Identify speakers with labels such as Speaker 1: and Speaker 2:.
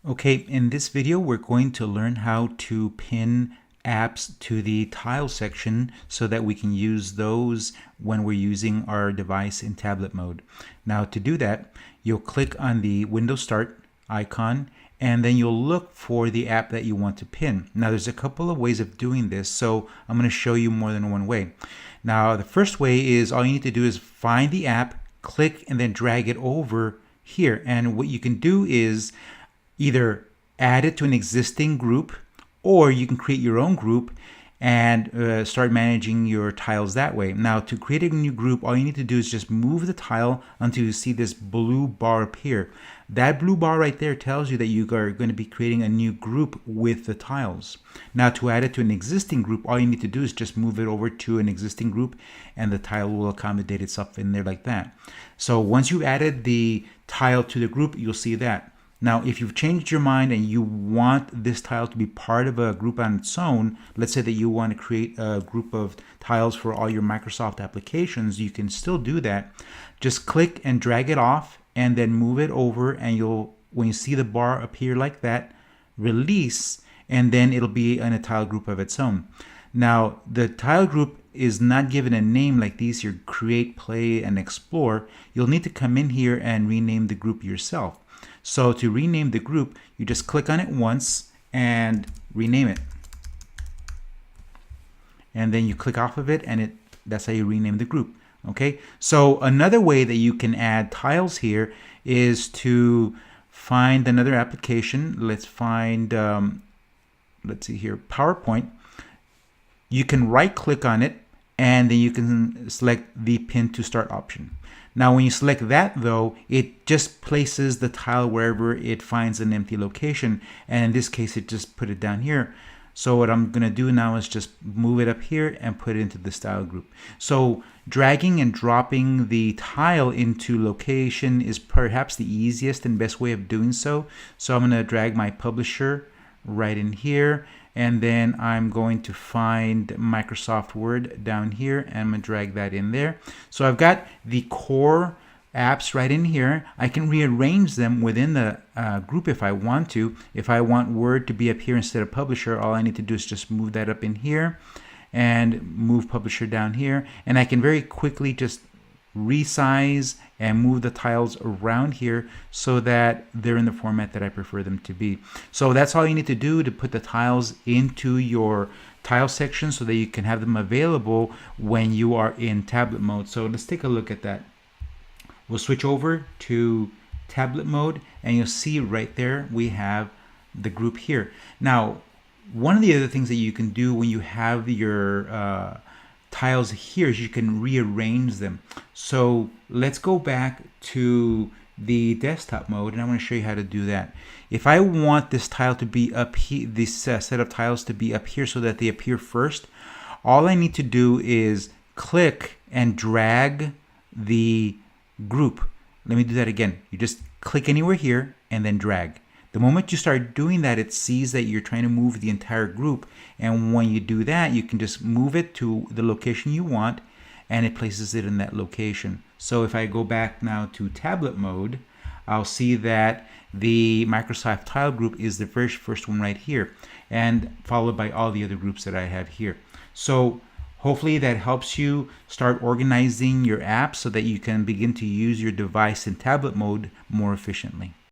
Speaker 1: Okay, in this video we're going to learn how to pin apps to the tile section so that we can use those when we're using our device in tablet mode. Now to do that, you'll click on the Windows Start icon and then you'll look for the app that you want to pin. Now there's a couple of ways of doing this, so I'm going to show you more than one way. Now the first way is all you need to do is find the app, click and then drag it over here, and what you can do is either add it to an existing group, or you can create your own group and start managing your tiles that way. Now to create a new group, all you need to do is just move the tile until you see this blue bar appear. That blue bar right there tells you that you are going to be creating a new group with the tiles. Now to add it to an existing group, all you need to do is just move it over to an existing group and the tile will accommodate itself in there like that. So once you added the tile to the group, you'll see that. Now, if you've changed your mind and you want this tile to be part of a group on its own, let's say that you want to create a group of tiles for all your Microsoft applications, you can still do that. Just click and drag it off and then move it over, and when you see the bar appear like that, release, and then it'll be in a tile group of its own. Now, the tile group is not given a name like these here, create, play, and explore. You'll need to come in here and rename the group yourself. So to rename the group, you just click on it once and rename it. And then you click off of it and that's how you rename the group. Okay, so another way that you can add tiles here is to find another application. Let's find, let's see here, PowerPoint. You can right click on it and then you can select the pin to start option. Now when you select that though, it just places the tile wherever it finds an empty location, and in this case it just put it down here. So what I'm going to do now is just move it up here and put it into the style group. So dragging and dropping the tile into location is perhaps the easiest and best way of doing so. So I'm going to drag my publisher right in here, and then I'm going to find Microsoft Word down here and I'm going to drag that in there. So I've got the core apps right in here. I can rearrange them within the group if I want to. If I want Word to be up here instead of Publisher, all I need to do is just move that up in here and move Publisher down here, and I can very quickly just resize and move the tiles around here so that they're in the format that I prefer them to be. So that's all you need to do to put the tiles into your tile section so that you can have them available when you are in tablet mode. So let's take a look at that. We'll switch over to tablet mode and you'll see right there we have the group here. Now, one of the other things that you can do when you have your tiles here is you can rearrange them. So let's go back to the desktop mode and I want to show you how to do that. If I want this tile to be up here, this set of tiles to be up here so that they appear first, all I need to do is click and drag the group. Let me do that again. You just click anywhere here and then drag. The moment you start doing that, it sees that you're trying to move the entire group, and when you do that, you can just move it to the location you want and it places it in that location. So if I go back now to tablet mode, I'll see that the Microsoft tile group is the first one right here, and followed by all the other groups that I have here. So hopefully that helps you start organizing your apps so that you can begin to use your device in tablet mode more efficiently.